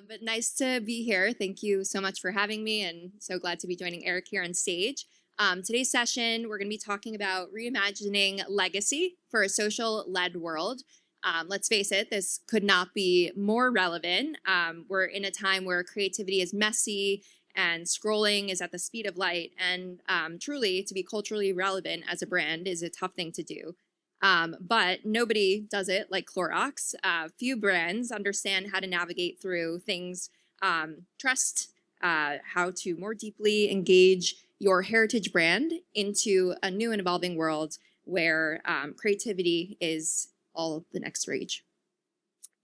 But nice to be here. Thank you so much for having me, and so glad to be joining Eric here on stage. Today's session, we're going to be talking about reimagining legacy for a social-led world. Let's face it, this could not be more relevant. We're in a time where creativity is messy and scrolling is at the speed of light, and truly, to be culturally relevant as a brand is a tough thing to do. But nobody does it like Clorox. Few brands understand how to navigate through things, trust, how to more deeply engage your heritage brand into a new and evolving world where creativity is all the next rage.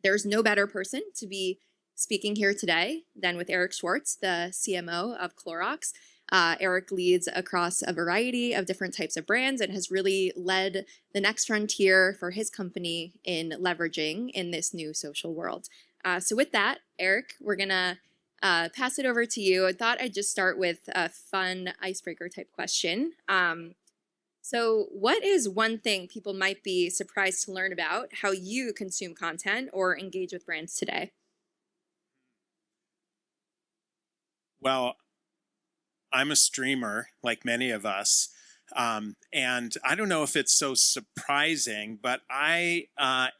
There's no better person to be speaking here today than with Eric Schwartz, the CMO of Clorox. Eric leads across a variety of different types of brands and has really led the next frontier for his company in leveraging in this new social world. So with that, Eric, we're going to pass it over to you. I thought I'd just start with a fun icebreaker type question. So what is one thing people might be surprised to learn about how you consume content or engage with brands today? Well, I'm a streamer, like many of us. And I don't know if it's so surprising, but I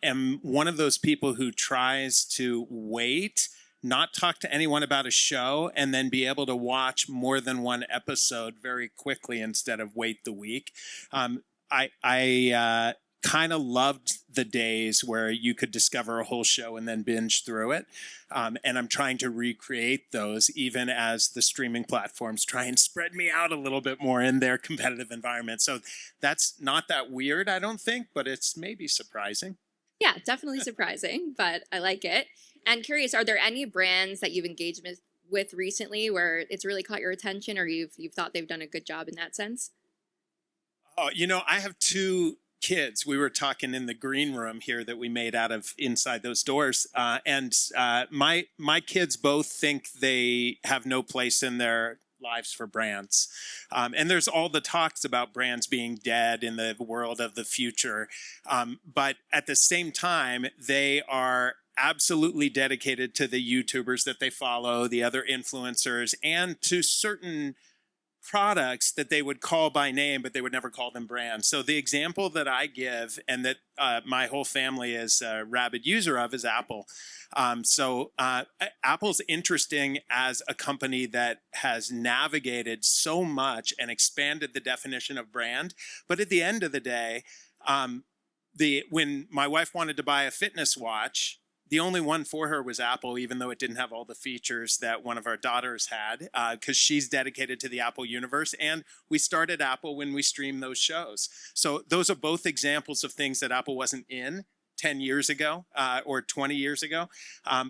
am one of those people who tries to wait, not talk to anyone about a show, and then be able to watch more than one episode very quickly instead of wait the week. I kind of loved the days where you could discover a whole show and then binge through it. And I'm trying to recreate those even as the streaming platforms try and spread me out a little bit more in their competitive environment. So that's not that weird, I don't think, but it's maybe surprising. Yeah, definitely surprising, but I like it. And curious, are there any brands that you've engaged with recently where it's really caught your attention or you've thought they've done a good job in that sense? Oh, I have two kids. We were talking in the green room here that we made out of inside those doors, and my kids both think they have no place in their lives for brands, and there's all the talks about brands being dead in the world of the future, but at the same time they are absolutely dedicated to the YouTubers that they follow, the other influencers, and to certain products that they would call by name, but they would never call them brands. So the example that I give and that my whole family is a rabid user of is Apple. Apple's interesting as a company that has navigated so much and expanded the definition of brand. But at the end of the day, when my wife wanted to buy a fitness watch, the only one for her was Apple, even though it didn't have all the features that one of our daughters had, because she's dedicated to the Apple universe. And we started Apple when we streamed those shows. So those are both examples of things that Apple wasn't in 10 years ago or 20 years ago.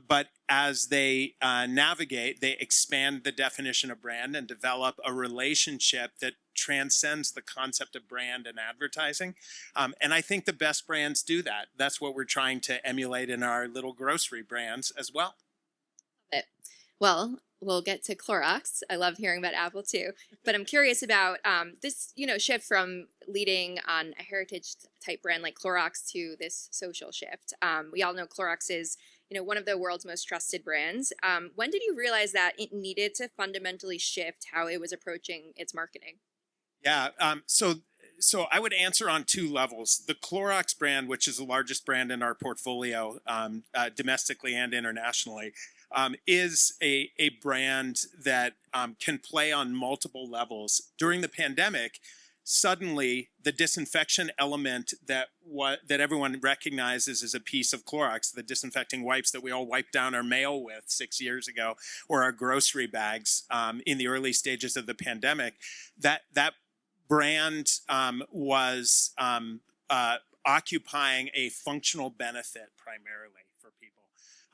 But as they navigate, they expand the definition of brand and develop a relationship that transcends the concept of brand and advertising. And I think the best brands do that. That's what we're trying to emulate in our little grocery brands as well. It. Well, we'll get to Clorox. I love hearing about Apple too. But I'm curious about this, shift from leading on a heritage type brand like Clorox to this social shift. We all know Clorox is one of the world's most trusted brands. When did you realize that it needed to fundamentally shift how it was approaching its marketing? Yeah. So I would answer on two levels. The Clorox brand, which is the largest brand in our portfolio, domestically and internationally, is a brand that can play on multiple levels. During the pandemic, suddenly the disinfection element that everyone recognizes as a piece of Clorox, the disinfecting wipes that we all wiped down our mail with 6 years ago, or our grocery bags in the early stages of the pandemic, that brand was occupying a functional benefit primarily for people.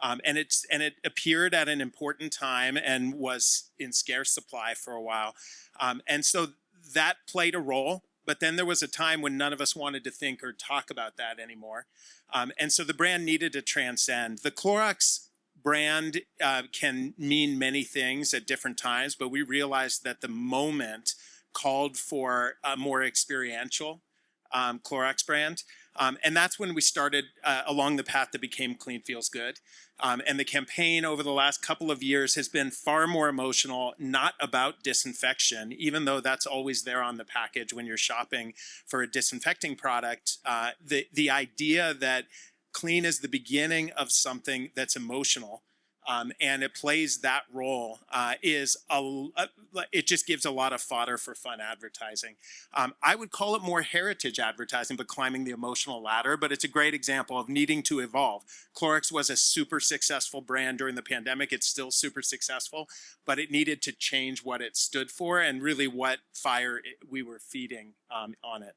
And it appeared at an important time and was in scarce supply for a while. And so that played a role, but then there was a time when none of us wanted to think or talk about that anymore. And so the brand needed to transcend. The Clorox brand can mean many things at different times, but we realized that the moment called for a more experiential Clorox brand. And that's when we started along the path that became Clean Feels Good. And the campaign over the last couple of years has been far more emotional, not about disinfection, even though that's always there on the package when you're shopping for a disinfecting product. The idea that clean is the beginning of something that's emotional, and it plays that role, it just gives a lot of fodder for fun advertising. I would call it more heritage advertising, but climbing the emotional ladder, but it's a great example of needing to evolve. Clorox was a super successful brand during the pandemic. It's still super successful, but it needed to change what it stood for and really what we were feeding on it.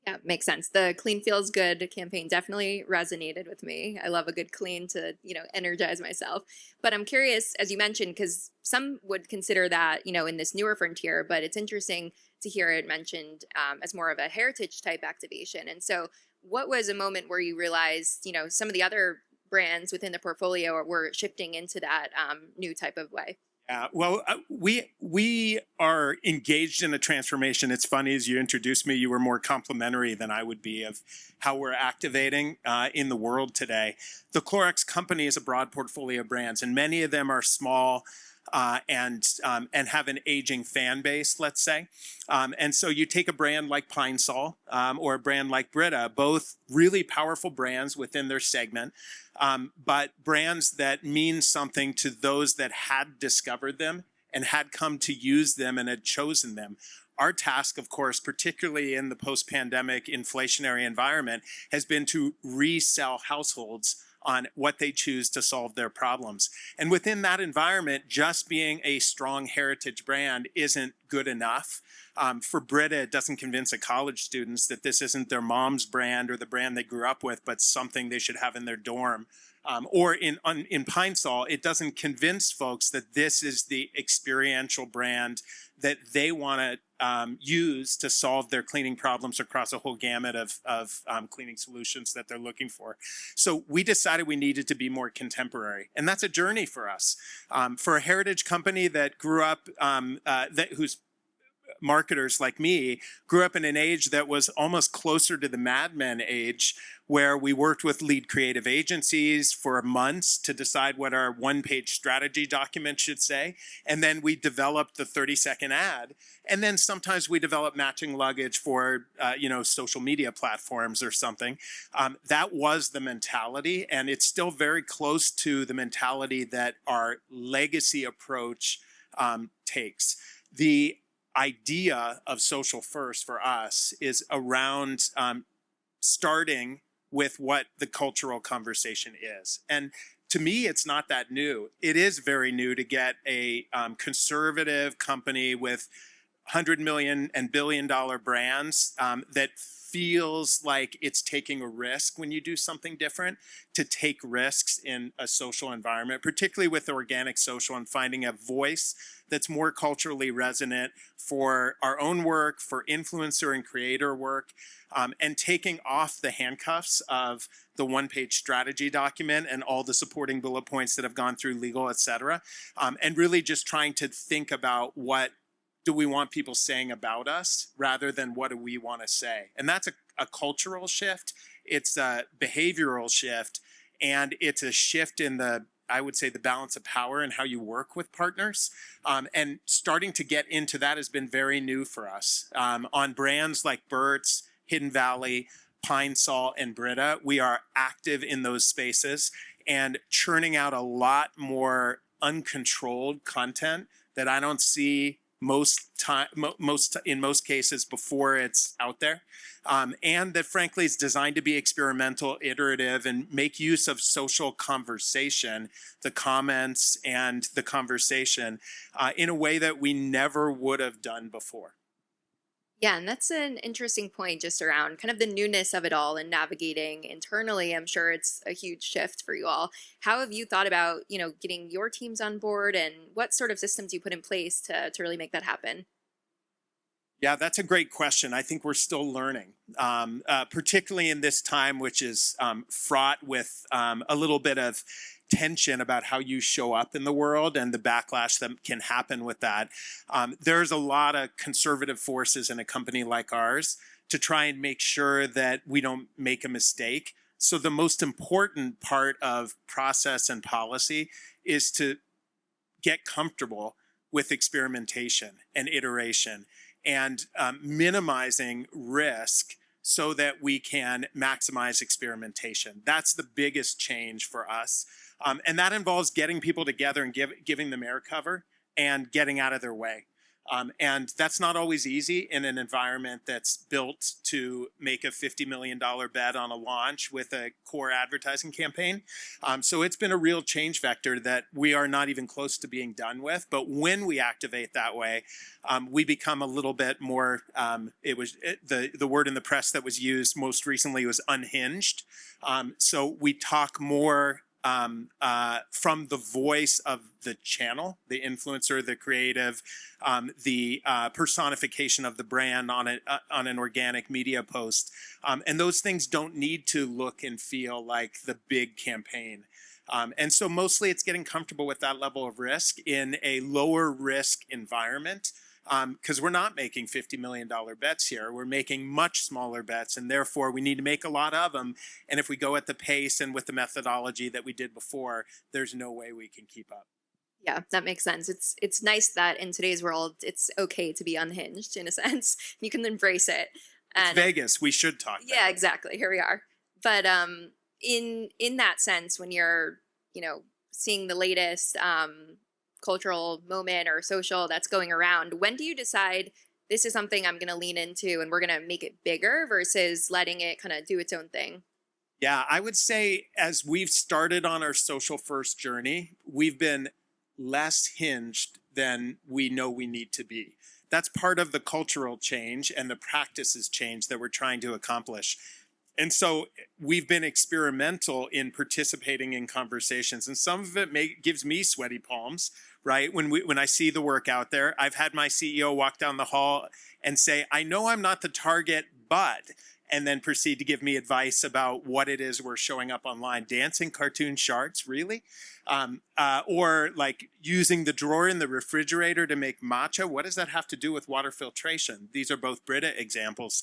Yeah, makes sense. The Clean Feels Good campaign definitely resonated with me. I love a good clean to, energize myself. But I'm curious, as you mentioned, because some would consider that, in this newer frontier, but it's interesting to hear it mentioned as more of a heritage type activation. And so what was a moment where you realized, some of the other brands within the portfolio were shifting into that new type of way? Yeah, well, we are engaged in a transformation. It's funny, as you introduced me, you were more complimentary than I would be of how we're activating in the world today. The Clorox company is a broad portfolio of brands, and many of them are small and have an aging fan base, let's say. And so you take a brand like Pine Sol or a brand like Brita, both really powerful brands within their segment, but brands that mean something to those that had discovered them and had come to use them and had chosen them. Our task, of course, particularly in the post-pandemic inflationary environment, has been to resell households on what they choose to solve their problems. And within that environment, just being a strong heritage brand isn't good enough. For Brita, it doesn't convince a college students that this isn't their mom's brand or the brand they grew up with, but something they should have in their dorm. Or in Pine Sol, it doesn't convince folks that this is the experiential brand that they want to use to solve their cleaning problems across a whole gamut of cleaning solutions that they're looking for. So we decided we needed to be more contemporary, and that's a journey for us. For a heritage company that grew up, whose marketers like me grew up in an age that was almost closer to the Mad Men age, where we worked with lead creative agencies for months to decide what our one-page strategy document should say. And then we developed the 30-second ad. And then sometimes we develop matching luggage for, social media platforms or something. That was the mentality. And it's still very close to the mentality that our legacy approach takes. The idea of social first for us is around starting with what the cultural conversation is. And to me, it's not that new. It is very new to get a conservative company with 100 million and billion-dollar brands that feels like it's taking a risk when you do something different, to take risks in a social environment, particularly with organic social, and finding a voice that's more culturally resonant for our own work, for influencer and creator work, and taking off the handcuffs of the one-page strategy document and all the supporting bullet points that have gone through legal, et cetera, and really just trying to think about what do we want people saying about us rather than what do we want to say. And that's a cultural shift. It's a behavioral shift. And it's a shift in I would say, the balance of power and how you work with partners. And starting to get into that has been very new for us. On brands like Burt's, Hidden Valley, Pine Sol, and Brita, we are active in those spaces and churning out a lot more uncontrolled content that I don't see in most cases before it's out there, and that frankly is designed to be experimental, iterative, and make use of social conversation, the comments and the conversation, in a way that we never would have done before. Yeah, and that's an interesting point just around kind of the newness of it all and navigating internally. I'm sure it's a huge shift for you all. How have you thought about, getting your teams on board, and what sort of systems you put in place to really make that happen? Yeah, that's a great question. I think we're still learning, particularly in this time, which is fraught with a little bit of tension about how you show up in the world and the backlash that can happen with that. There's a lot of conservative forces in a company like ours to try and make sure that we don't make a mistake. So the most important part of process and policy is to get comfortable with experimentation and iteration and minimizing risk so that we can maximize experimentation. That's the biggest change for us. And that involves getting people together and giving them air cover and getting out of their way. And that's not always easy in an environment that's built to make a $50 million bet on a launch with a core advertising campaign. So it's been a real change vector that we are not even close to being done with. But when we activate that way, we become a little bit more, the word in the press that was used most recently was unhinged. So we talk more from the voice of the channel, the influencer, the creative, the personification of the brand on an organic media post. And those things don't need to look and feel like the big campaign. And so mostly it's getting comfortable with that level of risk in a lower risk environment. Because we're not making $50 million bets here. We're making much smaller bets, and therefore we need to make a lot of them. And if we go at the pace and with the methodology that we did before, there's no way we can keep up. Yeah, that makes sense. It's nice that in today's world, it's okay to be unhinged in a sense. You can embrace it. And it's Vegas. We should talk. Yeah, exactly. Here we are. But in that sense, when you're seeing the latest cultural moment or social that's going around, when do you decide this is something I'm going to lean into and we're going to make it bigger versus letting it kind of do its own thing? Yeah, I would say as we've started on our social first journey, we've been less hinged than we know we need to be. That's part of the cultural change and the practices change that we're trying to accomplish. And so we've been experimental in participating in conversations, and some of it gives me sweaty palms, right? When I see the work out there, I've had my CEO walk down the hall and say, I know I'm not the target, but, and then proceed to give me advice about what it is we're showing up online. Dancing cartoon sharks, really? Or like using the drawer in the refrigerator to make matcha. What does that have to do with water filtration? These are both Brita examples.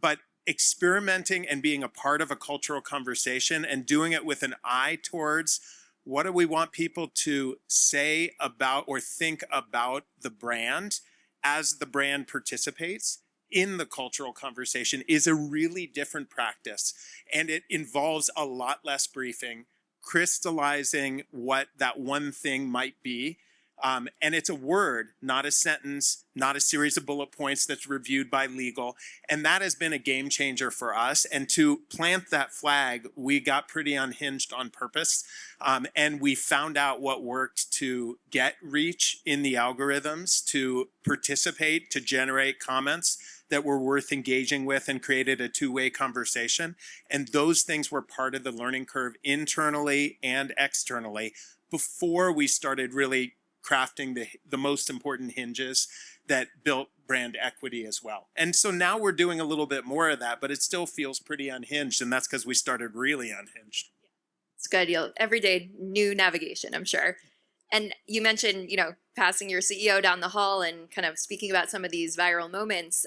But experimenting and being a part of a cultural conversation and doing it with an eye towards what do we want people to say about or think about the brand as the brand participates in the cultural conversation is a really different practice. And it involves a lot less briefing, crystallizing what that one thing might be. And it's a word, not a sentence, not a series of bullet points that's reviewed by legal. And that has been a game changer for us. And to plant that flag, we got pretty unhinged on purpose. And we found out what worked to get reach in the algorithms, to participate, to generate comments that were worth engaging with, and created a two-way conversation. And those things were part of the learning curve internally and externally before we started really crafting the most important hinges that built brand equity as well. And so now we're doing a little bit more of that, but it still feels pretty unhinged. And that's because we started really unhinged. It's good. Every day, new navigation, I'm sure. And you mentioned, passing your CEO down the hall and kind of speaking about some of these viral moments.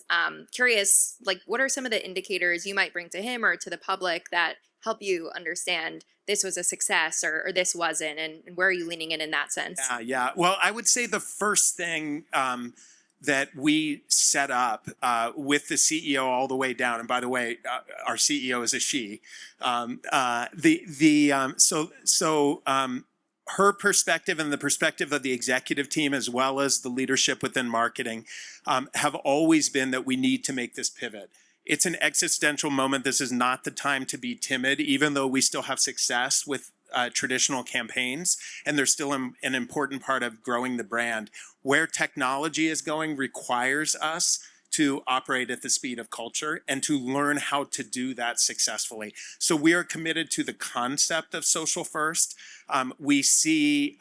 Curious, what are some of the indicators you might bring to him or to the public that help you understand this was a success or this wasn't, and where are you leaning in that sense? Yeah. Well, I would say the first thing that we set up with the CEO all the way down, and by the way, our CEO is a she. Her perspective and the perspective of the executive team, as well as the leadership within marketing, have always been that we need to make this pivot. It's an existential moment. This is not the time to be timid, even though we still have success with traditional campaigns, and they're still an important part of growing the brand. Where technology is going requires us to operate at the speed of culture and to learn how to do that successfully. So we are committed to the concept of social first. We see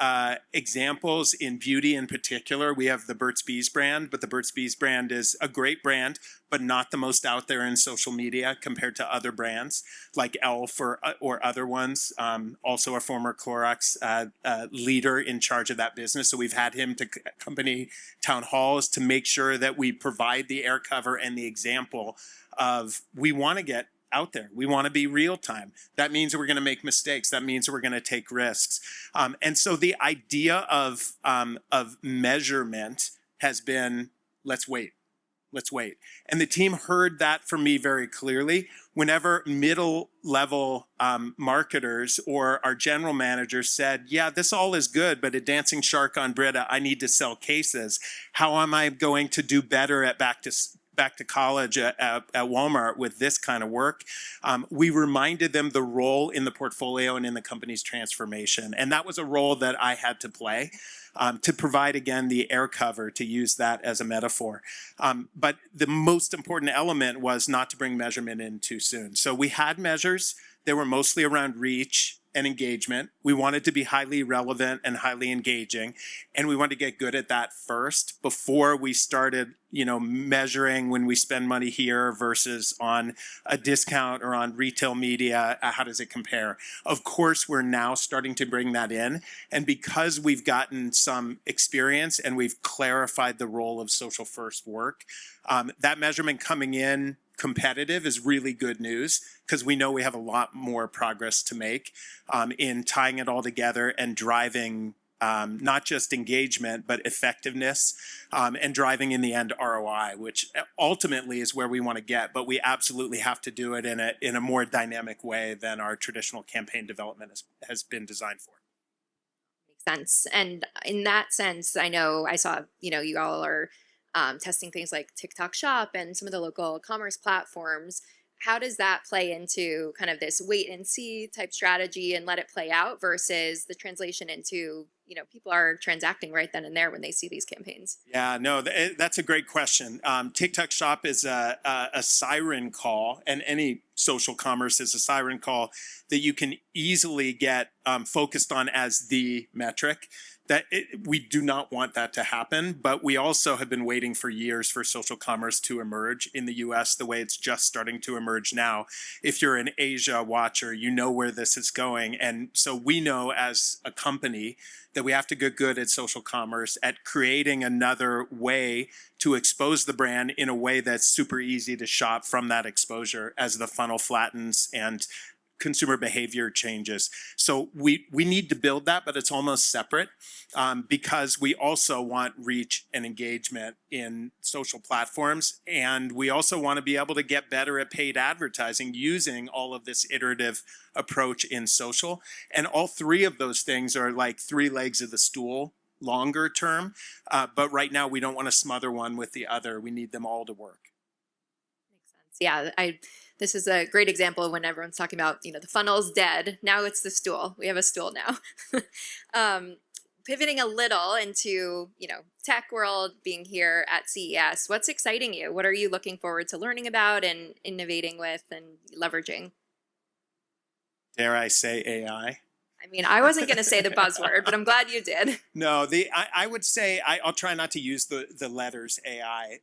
examples in beauty in particular. We have the Burt's Bees brand, but the Burt's Bees brand is a great brand, but not the most out there in social media compared to other brands like Elf or other ones. Also a former Clorox leader in charge of that business. So we've had him to accompany town halls to make sure that we provide the air cover and the example of we want to get out there. We want to be real time. That means we're going to make mistakes. That means we're going to take risks. And so the idea of measurement has been, let's wait. Let's wait. And the team heard that from me very clearly. Whenever middle level marketers or our general managers said, yeah, this all is good, but at Dancing Shark on Brita, I need to sell cases. How am I going to do better at back to college at Walmart with this kind of work? We reminded them the role in the portfolio and in the company's transformation. And that was a role that I had to play. To provide, again, the air cover, to use that as a metaphor. But the most important element was not to bring measurement in too soon. So we had measures. They were mostly around reach and engagement. We wanted to be highly relevant and highly engaging. And we wanted to get good at that first before we started, measuring when we spend money here versus on a discount or on retail media. How does it compare? Of course, we're now starting to bring that in. And because we've gotten some experience and we've clarified the role of social first work, that measurement coming in competitive is really good news, because we know we have a lot more progress to make in tying it all together and driving not just engagement, but effectiveness, and driving in the end ROI, which ultimately is where we want to get. But we absolutely have to do it in a more dynamic way than our traditional campaign development has been designed for. Makes sense. And in that sense, I know I saw, you all are testing things like TikTok Shop and some of the local commerce platforms. How does that play into kind of this wait and see type strategy and let it play out versus the translation into, people are transacting right then and there when they see these campaigns? Yeah, no, that's a great question. TikTok Shop is a siren call, and any social commerce is a siren call that you can easily get focused on as the metric. We do not want that to happen, but we also have been waiting for years for social commerce to emerge in the US the way it's just starting to emerge now. If you're an Asia watcher, you know where this is going. And so we know as a company that we have to get good at social commerce, at creating another way to expose the brand in a way that's super easy to shop from that exposure as the funnel flattens and consumer behavior changes. So we need to build that, but it's almost separate because we also want reach and engagement in social platforms. And we also want to be able to get better at paid advertising using all of this iterative approach in social. And all three of those things are like three legs of the stool longer term. But right now we don't want to smother one with the other. We need them all to work. Makes sense. Yeah, this is a great example of when everyone's talking about, the funnel's dead. Now it's the stool. We have a stool now. Pivoting a little into, tech world, being here at CES, what's exciting you? What are you looking forward to learning about and innovating with and leveraging? Dare I say AI? I mean, I wasn't going to say the buzzword, but I'm glad you did. No, I would say, I'll try not to use the letters AI.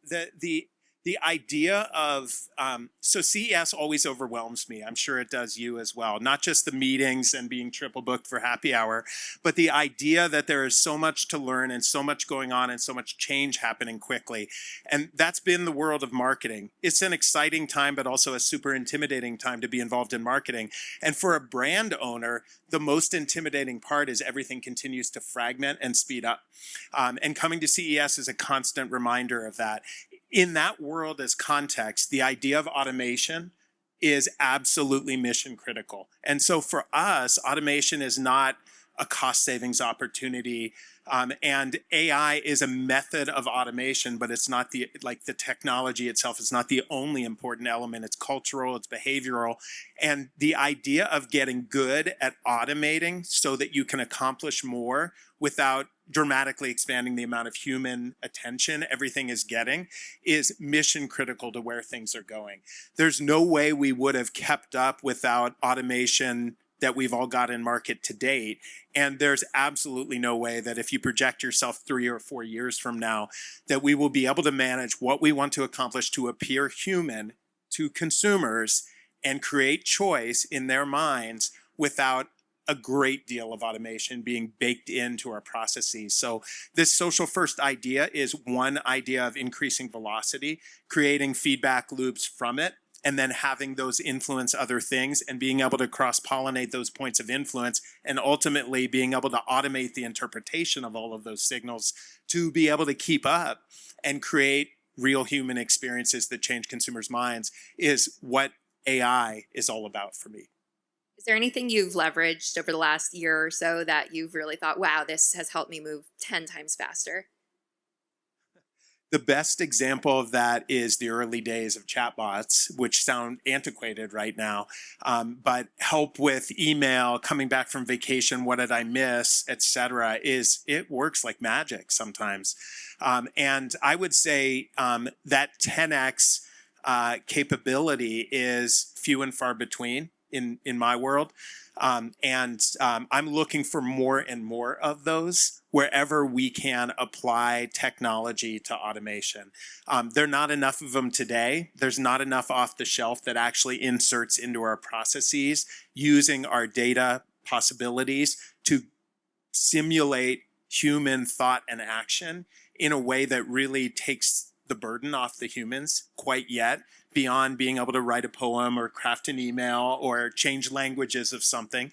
The idea of, so CES always overwhelms me. I'm sure it does you as well. Not just the meetings and being triple booked for happy hour, but the idea that there is so much to learn and so much going on and so much change happening quickly. And that's been the world of marketing. It's an exciting time, but also a super intimidating time to be involved in marketing. And for a brand owner, the most intimidating part is everything continues to fragment and speed up. And coming to CES is a constant reminder of that. In that world as context, the idea of automation is absolutely mission critical. And so for us, automation is not a cost savings opportunity. And AI is a method of automation, but it's not the technology itself is not the only important element. It's cultural, it's behavioral. And the idea of getting good at automating so that you can accomplish more without dramatically expanding the amount of human attention everything is getting is mission critical to where things are going. There's no way we would have kept up without automation that we've all got in market to date. And there's absolutely no way that if you project yourself 3 or 4 years from now, that we will be able to manage what we want to accomplish to appear human to consumers and create choice in their minds without a great deal of automation being baked into our processes. So this social first idea is one idea of increasing velocity, creating feedback loops from it, and then having those influence other things and being able to cross-pollinate those points of influence, and ultimately being able to automate the interpretation of all of those signals to be able to keep up and create real human experiences that change consumers' minds is what AI is all about for me. Is there anything you've leveraged over the last year or so that you've really thought, wow, this has helped me move 10 times faster? The best example of that is the early days of chatbots, which sound antiquated right now, but help with email, coming back from vacation, what did I miss, etc. It works like magic sometimes. And I would say that 10x capability is few and far between in my world. I'm looking for more and more of those wherever we can apply technology to automation. There are not enough of them today. There's not enough off the shelf that actually inserts into our processes using our data possibilities to simulate human thought and action in a way that really takes the burden off the humans quite yet, beyond being able to write a poem or craft an email or change languages of something.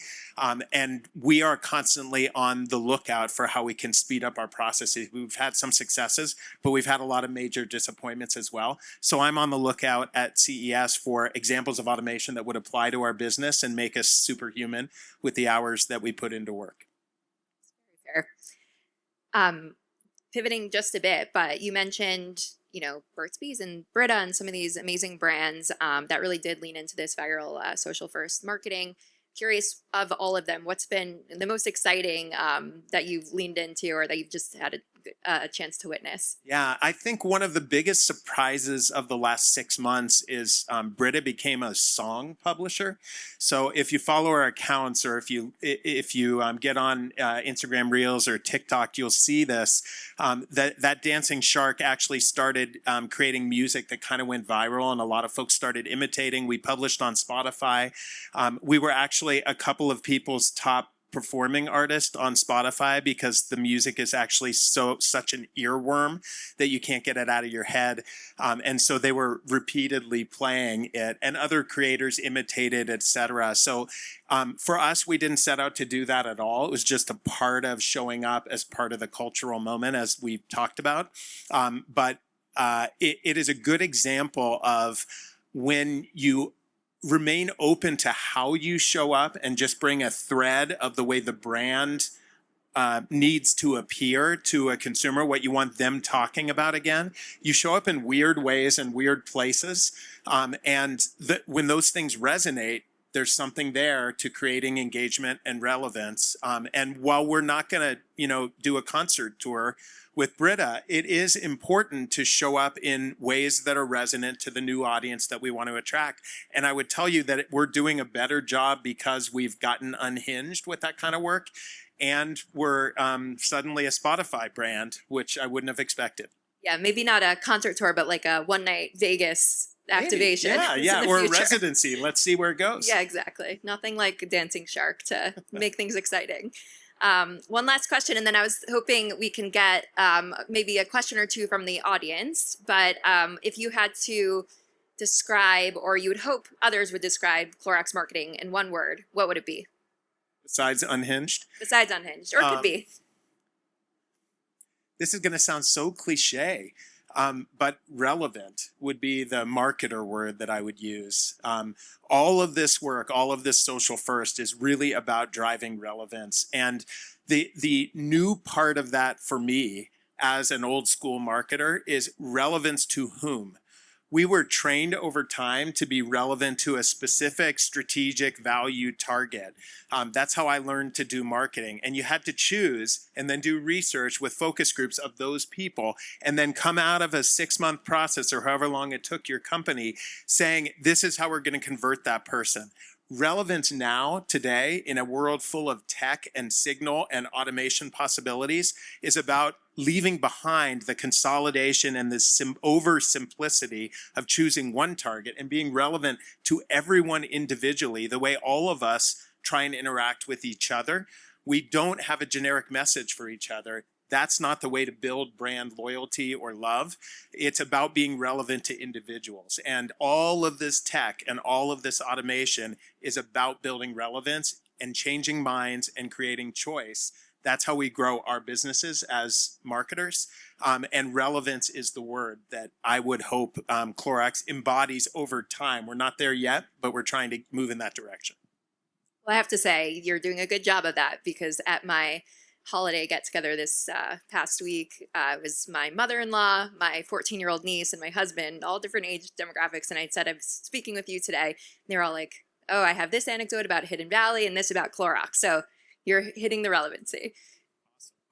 And we are constantly on the lookout for how we can speed up our processes. We've had some successes, but we've had a lot of major disappointments as well. So I'm on the lookout at CES for examples of automation that would apply to our business and make us superhuman with the hours that we put into work. Very fair. Pivoting just a bit, but you mentioned, Burt's Bees and Brita and some of these amazing brands that really did lean into this viral social first marketing. Curious, of all of them, what's been the most exciting that you've leaned into or that you've just had a chance to witness? Yeah, I think one of the biggest surprises of the last 6 months is Brita became a song publisher. So if you follow our accounts, or if you get on Instagram Reels or TikTok, you'll see this. That dancing shark actually started creating music that kind of went viral, and a lot of folks started imitating. We published on Spotify. We were actually a couple of people's top performing artist on Spotify because the music is actually such an earworm that you can't get it out of your head. And so they were repeatedly playing it, and other creators imitated, etc. So for us, we didn't set out to do that at all. It was just a part of showing up as part of the cultural moment, as we talked about. But it is a good example of when you remain open to how you show up and just bring a thread of the way the brand needs to appear to a consumer, what you want them talking about again. You show up in weird ways and weird places. When those things resonate, there's something there to creating engagement and relevance. And while we're not going to, do a concert tour with Brita, it is important to show up in ways that are resonant to the new audience that we want to attract. And I would tell you that we're doing a better job because we've gotten unhinged with that kind of work. And we're suddenly a Spotify brand, which I wouldn't have expected. Yeah, maybe not a concert tour, but like a one-night Vegas activation. Yeah, or a residency. Let's see where it goes. Yeah, exactly. Nothing like a dancing shark to make things exciting. One last question, and then I was hoping we can get maybe a question or two from the audience. But if you had to describe, or you would hope others would describe Clorox marketing in one word, what would it be? Besides unhinged? Besides unhinged, or it could be. This is going to sound so cliche, but relevant would be the marketer word that I would use. All of this work, all of this social first is really about driving relevance. And the new part of that for me as an old school marketer is relevance to whom? We were trained over time to be relevant to a specific strategic value target. That's how I learned to do marketing. And you had to choose and then do research with focus groups of those people, and then come out of a 6-month process or however long it took your company saying, this is how we're going to convert that person. Relevance now, today, in a world full of tech and signal and automation possibilities, is about leaving behind the consolidation and the oversimplicity of choosing one target and being relevant to everyone individually, the way all of us try and interact with each other. We don't have a generic message for each other. That's not the way to build brand loyalty or love. It's about being relevant to individuals. And all of this tech and all of this automation is about building relevance and changing minds and creating choice. That's how we grow our businesses as marketers. And relevance is the word that I would hope Clorox embodies over time. We're not there yet, but we're trying to move in that direction. Well, I have to say, you're doing a good job of that, because at my holiday get together this past week, it was my mother-in-law, my 14-year-old niece, and my husband, all different age demographics. And I said, I'm speaking with you today. And they're all like, oh, I have this anecdote about Hidden Valley and this about Clorox. So you're hitting the relevancy.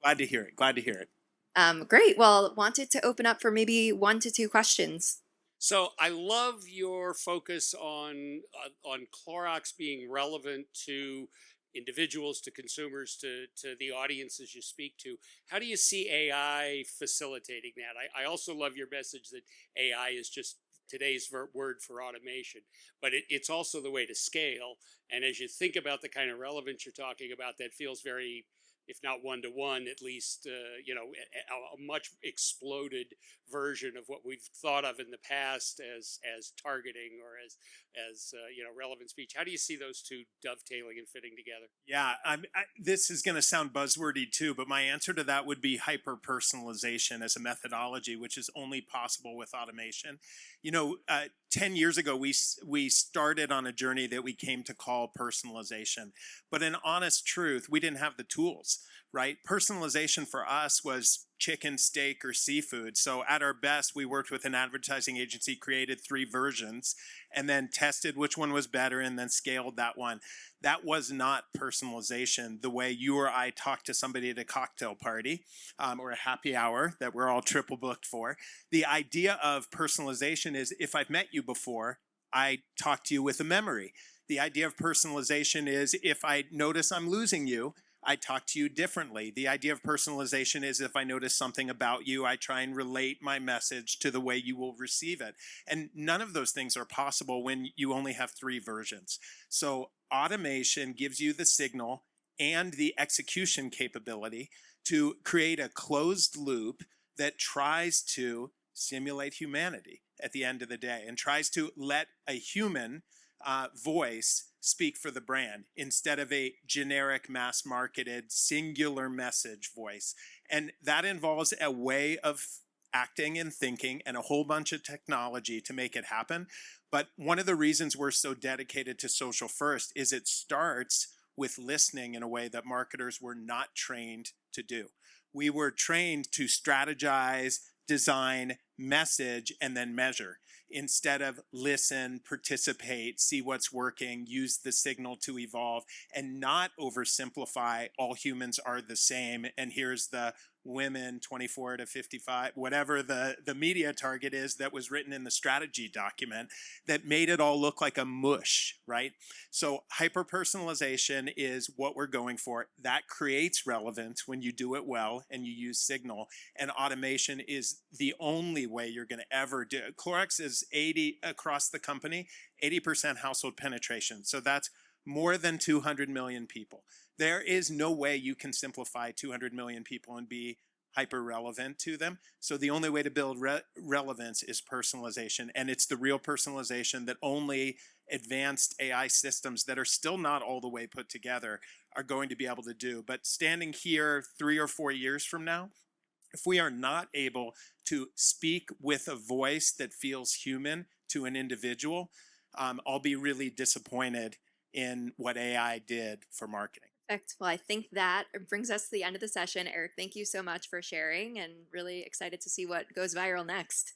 Glad to hear it. Glad to hear it. Great. Well, wanted to open up for maybe 1 to 2 questions. So I love your focus on Clorox being relevant to individuals, to consumers, to the audiences you speak to. How do you see AI facilitating that? I also love your message that AI is just today's word for automation, but it's also the way to scale. And as you think about the kind of relevance you're talking about, that feels very, if not one-to-one, at least, a much exploded version of what we've thought of in the past as targeting or as relevant speech. How do you see those two dovetailing and fitting together? Yeah, this is going to sound buzzwordy too, but my answer to that would be hyper-personalization as a methodology, which is only possible with automation. 10 years ago, we started on a journey that we came to call personalization. But in honest truth, we didn't have the tools, right? Personalization for us was chicken, steak, or seafood. So at our best, we worked with an advertising agency, created 3 versions, and then tested which one was better and then scaled that one. That was not personalization the way you or I talk to somebody at a cocktail party or a happy hour that we're all triple booked for. The idea of personalization is, if I've met you before, I talk to you with a memory. The idea of personalization is, if I notice I'm losing you, I talk to you differently. The idea of personalization is, if I notice something about you, I try and relate my message to the way you will receive it. And none of those things are possible when you only have 3 versions. So automation gives you the signal and the execution capability to create a closed loop that tries to simulate humanity at the end of the day and tries to let a human voice speak for the brand instead of a generic, mass-marketed, singular message voice. And that involves a way of acting and thinking and a whole bunch of technology to make it happen. But one of the reasons we're so dedicated to social first is it starts with listening in a way that marketers were not trained to do. We were trained to strategize, design, message, and then measure, instead of listen, participate, see what's working, use the signal to evolve, and not oversimplify all humans are the same. And here's the women 24 to 55, whatever the media target is that was written in the strategy document, that made it all look like a mush, right? So hyper-personalization is what we're going for. That creates relevance when you do it well and you use signal. And automation is the only way you're going to ever do it. Clorox is 80 across the company, 80% household penetration. So that's more than 200 million people. There is no way you can simplify 200 million people and be hyper relevant to them. So the only way to build relevance is personalization. And it's the real personalization that only advanced AI systems that are still not all the way put together are going to be able to do. But standing here 3 or 4 years from now, if we are not able to speak with a voice that feels human to an individual, I'll be really disappointed in what AI did for marketing. Perfect. Well, I think that brings us to the end of the session. Eric, thank you so much for sharing, and really excited to see what goes viral next.